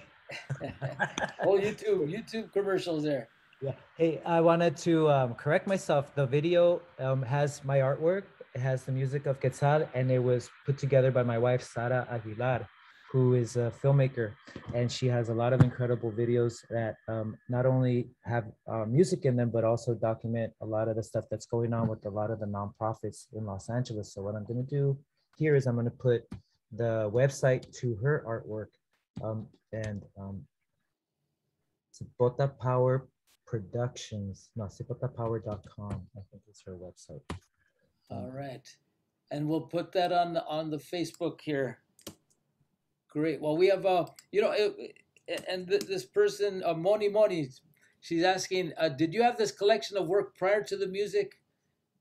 Oh, YouTube commercials there. Yeah. Hey, I wanted to correct myself. The video has my artwork. It has the music of Quetzal, and it was put together by my wife, Sara Aguilar, who is a filmmaker. And she has a lot of incredible videos that not only have music in them, but also document a lot of the stuff that's going on with a lot of the nonprofits in Los Angeles. So what I'm going to do here is I'm going to put the website to her artwork, and Cipota Power Productions, no, cipotapower.com, I think is her website. All right, and we'll put that on the Facebook here. Great. Well, we have this person, Moni, she's asking, did you have this collection of work prior to the music,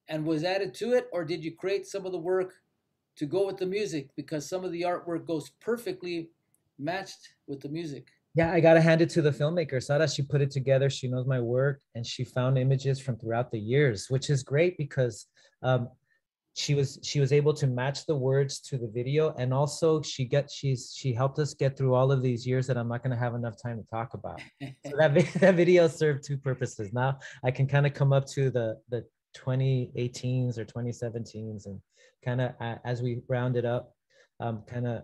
and was added to it, or did you create some of the work to go with the music, because some of the artwork goes perfectly matched with the music? Yeah, I gotta hand it to the filmmaker, Sara. She put it together. She knows my work, and she found images from throughout the years, which is great because she was able to match the words to the video, and also she helped us get through all of these years that I'm not going to have enough time to talk about. So that video served two purposes. Now I can kind of come up to the 2018s or 2017s, and kind of as we round it up, kind of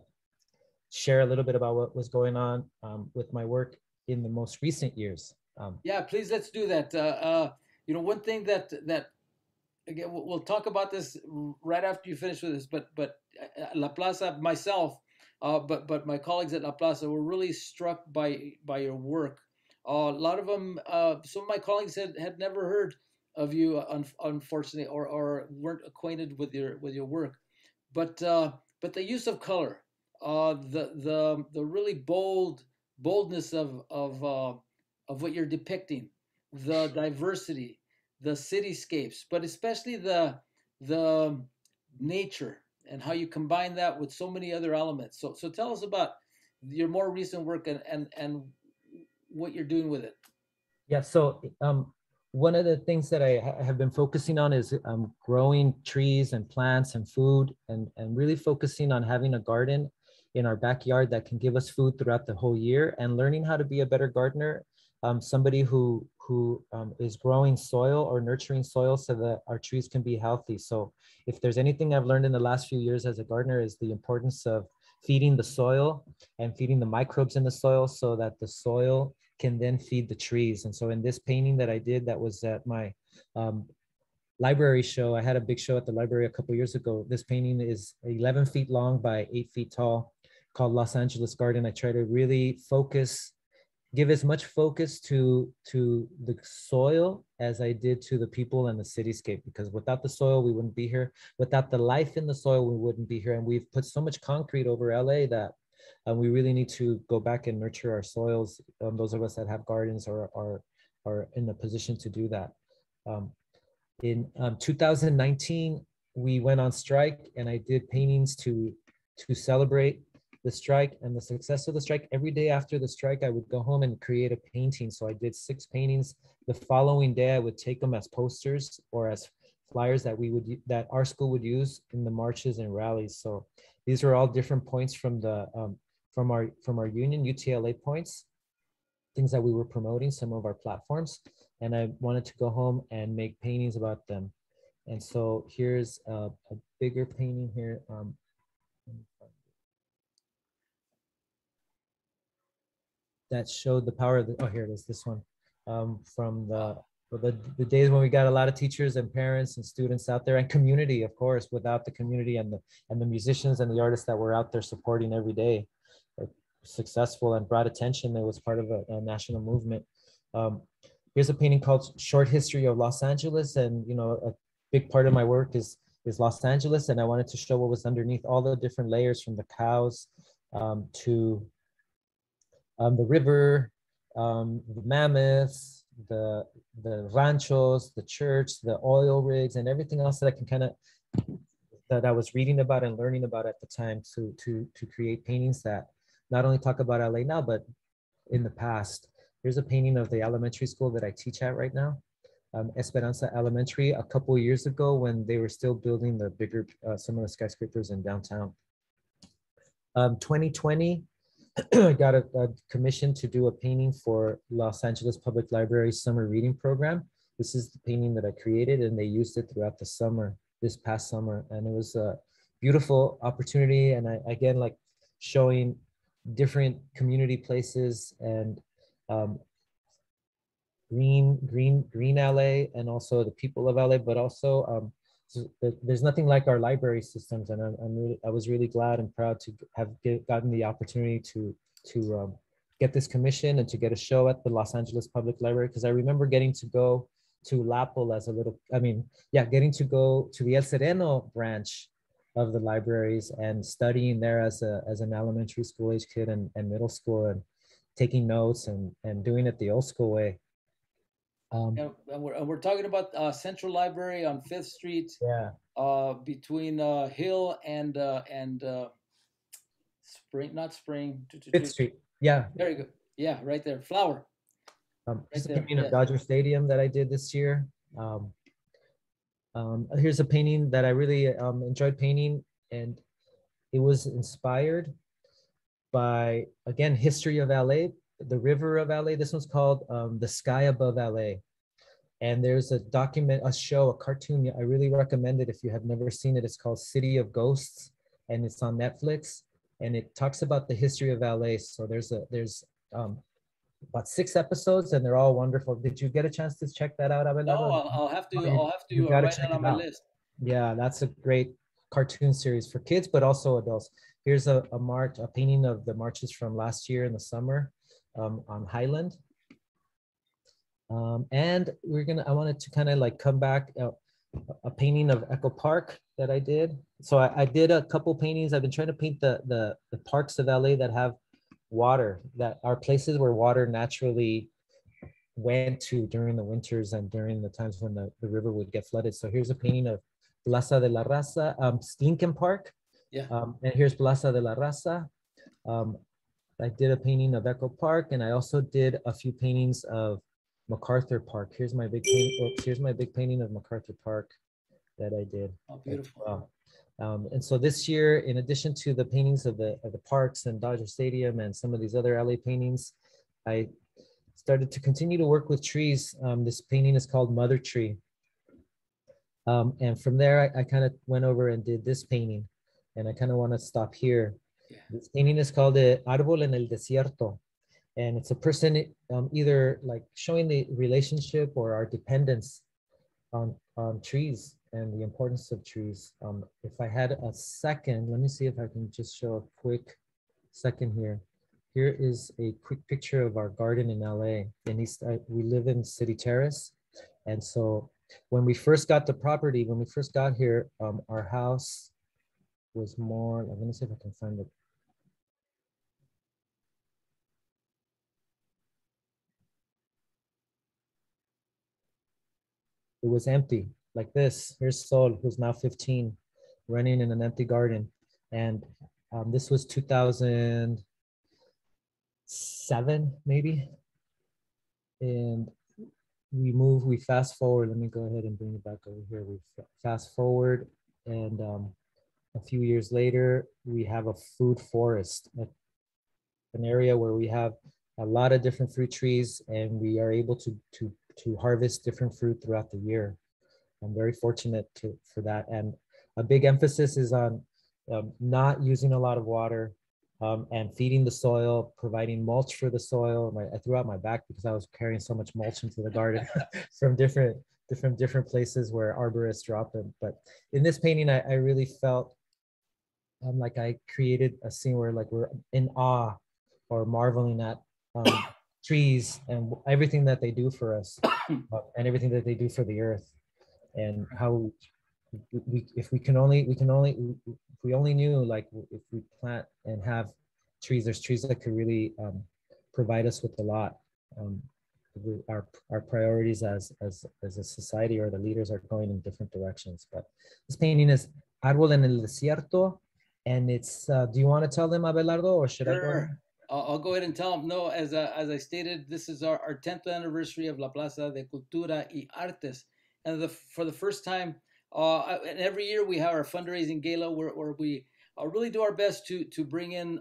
share a little bit about what was going on with my work in the most recent years. Yeah, please, let's do that. One thing that again, we'll talk about this right after you finish with this, but La Plaza, myself, but my colleagues at La Plaza were really struck by your work. A lot of them, some of my colleagues had never heard of you, unfortunately, or weren't acquainted with your work. But the use of color, the really boldness of what you're depicting, the diversity, the cityscapes, but especially the nature, and how you combine that with so many other elements. So tell us about your more recent work and what you're doing with it. Yeah, so one of the things that I have been focusing on is growing trees and plants and food, and really focusing on having a garden in our backyard that can give us food throughout the whole year, and learning how to be a better gardener, somebody who is growing soil or nurturing soil so that our trees can be healthy. So if there's anything I've learned in the last few years as a gardener, is the importance of feeding the soil and feeding the microbes in the soil so that the soil can then feed the trees. And so in this painting that I did, that was at my library show, I had a big show at the library a couple of years ago. This painting is 11 feet long by 8 feet tall, called Los Angeles Garden. I try to really give as much focus to the soil as I did to the people and the cityscape, because without the soil, we wouldn't be here. Without the life in the soil, we wouldn't be here. And we've put so much concrete over LA that we really need to go back and nurture our soils. Those of us that have gardens are in a position to do that. In 2019, we went on strike, and I did paintings to celebrate the strike and the success of the strike. Every day after the strike, I would go home and create a painting. So I did 6 paintings. The following day, I would take them as posters or as flyers that our school would use in the marches and rallies. So these are all different points from the from our union, UTLA points, things that we were promoting, some of our platforms. And I wanted to go home and make paintings about them. And so here's a bigger painting here. That showed the power of the, oh, here it is, this one, from the days when we got a lot of teachers and parents and students out there, and community, of course. Without the community and the musicians and the artists that were out there supporting every day, successful and brought attention, it was part of a national movement. Here's a painting called Short History of Los Angeles. And a big part of my work is Los Angeles, and I wanted to show what was underneath, all the different layers, from the cows to the river, the mammoths, the ranchos, the church, the oil rigs, and everything else that I can that I was reading about and learning about at the time, to create paintings that not only talk about LA now, but in the past. Here's a painting of the elementary school that I teach at right now. Esperanza Elementary a couple of years ago when they were still building the bigger, some of the skyscrapers in downtown. 2020, I got a commission to do a painting for Los Angeles Public Library summer reading program. This is the painting that I created, and they used it throughout the summer, this past summer. And it was a beautiful opportunity. And I, again, like showing different community places and green LA, and also the people of LA, but also there's nothing like our library systems. And I was really glad and proud to have gotten the opportunity to get this commission and to get a show at the Los Angeles Public Library, because I remember getting to go to Lapel as a little, getting to go to the El Sereno branch of the libraries and studying there as an elementary school age kid and middle school, and taking notes and doing it the old school way. And we're talking about Central Library on 5th Street. Yeah. Between Hill and Spring, not Spring. 5th Street. Yeah. Very good. Yeah, right there. Flower. Here's a painting of Dodger Stadium that I did this year. Here's a painting that I really enjoyed painting, and it was inspired by, again, history of LA, the river of LA. This one's called The Sky Above LA. And there's a cartoon. I really recommend it if you have never seen it. It's called City of Ghosts, and it's on Netflix. And it talks about the history of LA. So there's about 6 episodes, and they're all wonderful. Did you get a chance to check that out, Abelardo? No, I'll have to write it on my list. Yeah, that's a great cartoon series for kids, but also adults. Here's a painting of the marches from last year in the summer on Highland. And I wanted to kind of like come back, a painting of Echo Park that I did. So I did a couple paintings. I've been trying to paint the parks of LA that have water, that are places where water naturally went to during the winters and during the times when the river would get flooded. So here's a painting of Plaza de la Raza, Lincoln Park. Yeah. And here's Plaza de la Raza. I did a painting of Echo Park, and I also did a few paintings of MacArthur Park. Here's my big painting of MacArthur Park that I did. Oh, beautiful. And so this year, in addition to the paintings of the parks and Dodger Stadium and some of these other LA paintings, I started to continue to work with trees. This painting is called Mother Tree. And from there, I kind of went over and did this painting, and I kind of want to stop here. Yeah. This painting is called Árbol en el Desierto. And it's a person either like showing the relationship or our dependence on trees and the importance of trees. If I had a second, let me see if I can just show a quick second here. Here is a quick picture of our garden in LA. We live in City Terrace. And so when we first got the property, when we first got here, our house was more, let me see if I can find it. It was empty, like this. Here's Sol, who's now 15, running in an empty garden. And this was 2007, maybe. And we fast forward. Let me go ahead and bring it back over here. We fast forward, and a few years later, we have a food forest, an area where we have a lot of different fruit trees, and we are able to harvest different fruit throughout the year. I'm very fortunate for that. And a big emphasis is on not using a lot of water and feeding the soil, providing mulch for the soil. I threw out my back because I was carrying so much mulch into the garden from different places where arborists drop them. But in this painting, I really felt like I created a scene where like we're in awe or marveling at trees and everything that they do for us and everything that they do for the earth, and how if we only knew, like, if we plant and have trees, there's trees that could really provide us with a lot. Our priorities as a society or the leaders are going in different directions. But this painting is Árbol en el Desierto, and it's do you want to tell them, Abelardo, or should I go? I'll go ahead and tell them, no, as I stated, this is our 10th anniversary of La Plaza de Cultura y Artes. And for the first time, and every year we have our fundraising gala where we really do our best to bring in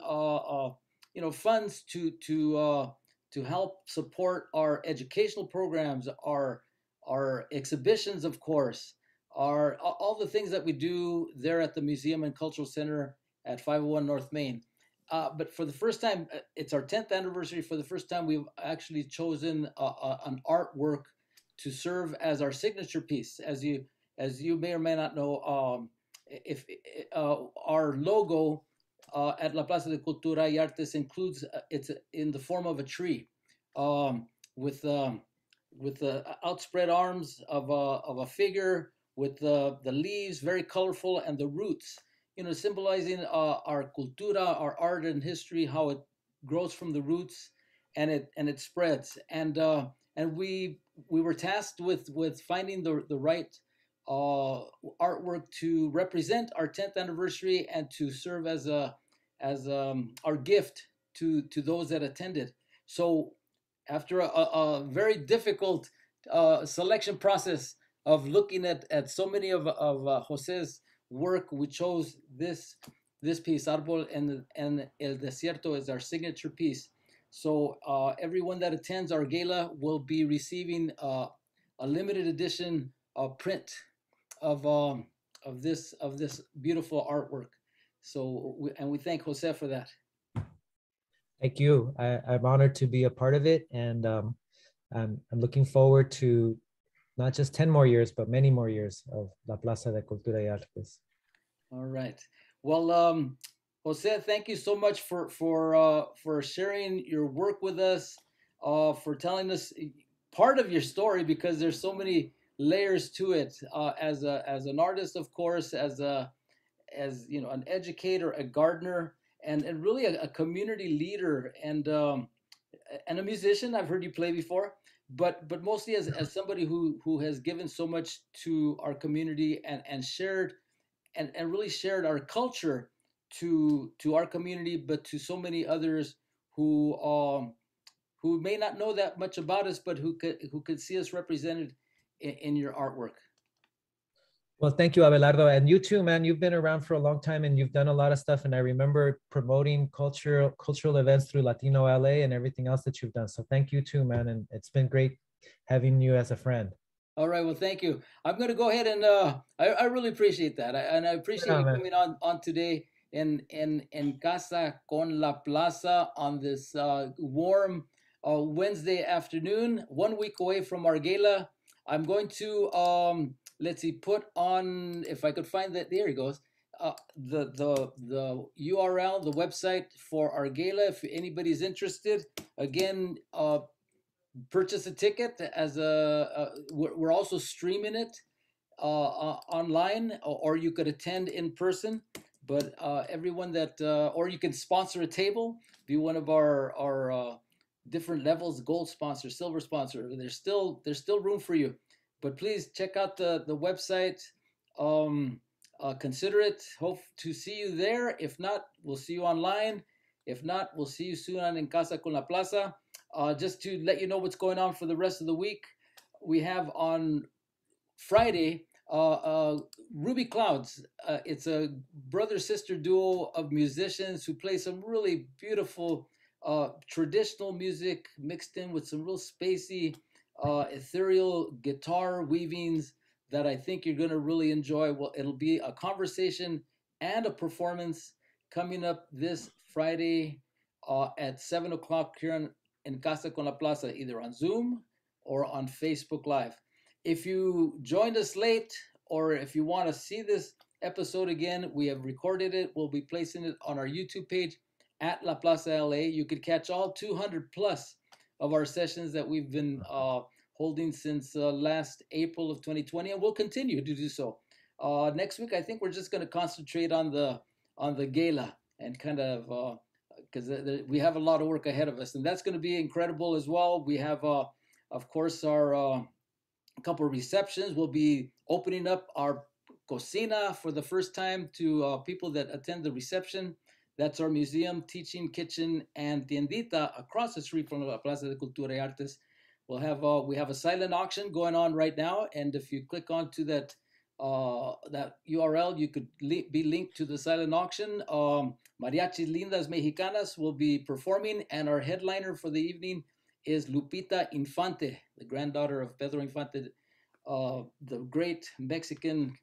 funds to help support our educational programs, our exhibitions, of course, all the things that we do there at the Museum and Cultural Center at 501 North Main. But for the first time, it's our 10th anniversary. For the first time, we've actually chosen an artwork to serve as our signature piece. As you may or may not know, if our logo at La Plaza de Cultura y Artes includes it's in the form of a tree, with the outspread arms of a figure, with the leaves very colorful, and the roots, symbolizing our cultura, our art and history, how it grows from the roots, and it spreads. And we were tasked with finding the right artwork to represent our 10th anniversary and to serve as our gift to those that attended. So after a very difficult selection process of looking at so many of Jose's work, we chose this piece, Árbol en el Desierto, as our signature piece. So everyone that attends our gala will be receiving a limited edition print of this beautiful artwork. So we thank Jose for that. Thank you. I'm honored to be a part of it, and I'm looking forward to not just 10 more years, but many more years of La Plaza de Cultura y Artes. All right. Well, Jose, thank you so much for sharing your work with us, for telling us part of your story, because there's so many layers to it. As an artist, of course, as an educator, a gardener, and really a community leader, and a musician. I've heard you play before, but mostly as somebody who has given so much to our community and shared and really shared our culture to our community, but to so many others who may not know that much about us, but who could see us represented in your artwork. Well, thank you, Abelardo. And you too, man. You've been around for a long time and you've done a lot of stuff. And I remember promoting cultural events through Latino LA and everything else that you've done. So thank you too, man. And it's been great having you as a friend. All right. Well, thank you. I'm going to go ahead and I really appreciate that. And I appreciate you coming on today in Casa con la Plaza on this warm Wednesday afternoon, 1 week away from our gala. I'm going to let's see, put on, if I could find that, there it goes, the URL, the website for our gala, if anybody's interested. Again, purchase a ticket. We're also streaming it online, or you could attend in person. But everyone that, or you can sponsor a table, be one of our different levels, gold sponsor, silver sponsor. There's still room for you. But please check out the website. Consider it. Hope to see you there. If not, we'll see you online. If not, we'll see you soon on En Casa con la Plaza. Just to let you know what's going on for the rest of the week, we have on Friday Ruby Clouds. It's a brother-sister duo of musicians who play some really beautiful traditional music mixed in with some real spacey ethereal guitar weavings that I think you're going to really enjoy. Well, it'll be a conversation and a performance coming up this Friday at 7 o'clock here in Casa con la Plaza, either on Zoom or on Facebook Live. If you joined us late, or if you want to see this episode again, we have recorded it. We'll be placing it on our YouTube page at La Plaza LA. You could catch all 200 plus of our sessions that we've been holding since last April of 2020, and we'll continue to do so. Next week, I think we're just going to concentrate on the gala and kind of, because we have a lot of work ahead of us, and that's going to be incredible as well. We have, of course, our couple of receptions. We'll be opening up our cocina for the first time to people that attend the reception. That's our museum, teaching kitchen, and tiendita across the street from La Plaza de Cultura y Artes. We have a silent auction going on right now, and if you click onto that URL, you could be linked to the silent auction. Mariachi Lindas Mexicanas will be performing, and our headliner for the evening is Lupita Infante, the granddaughter of Pedro Infante, the great Mexican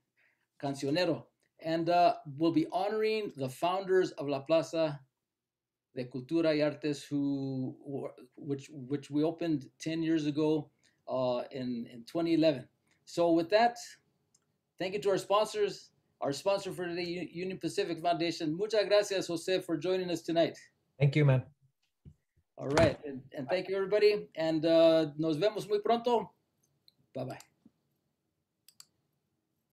cancionero. And we'll be honoring the founders of La Plaza de Cultura y Artes, which we opened 10 years ago in 2011. So with that, thank you to our sponsors. Our sponsor for today, Union Pacific Foundation. Muchas gracias, Jose, for joining us tonight. Thank you, man. All right, and thank you, everybody. And nos vemos muy pronto. Bye-bye.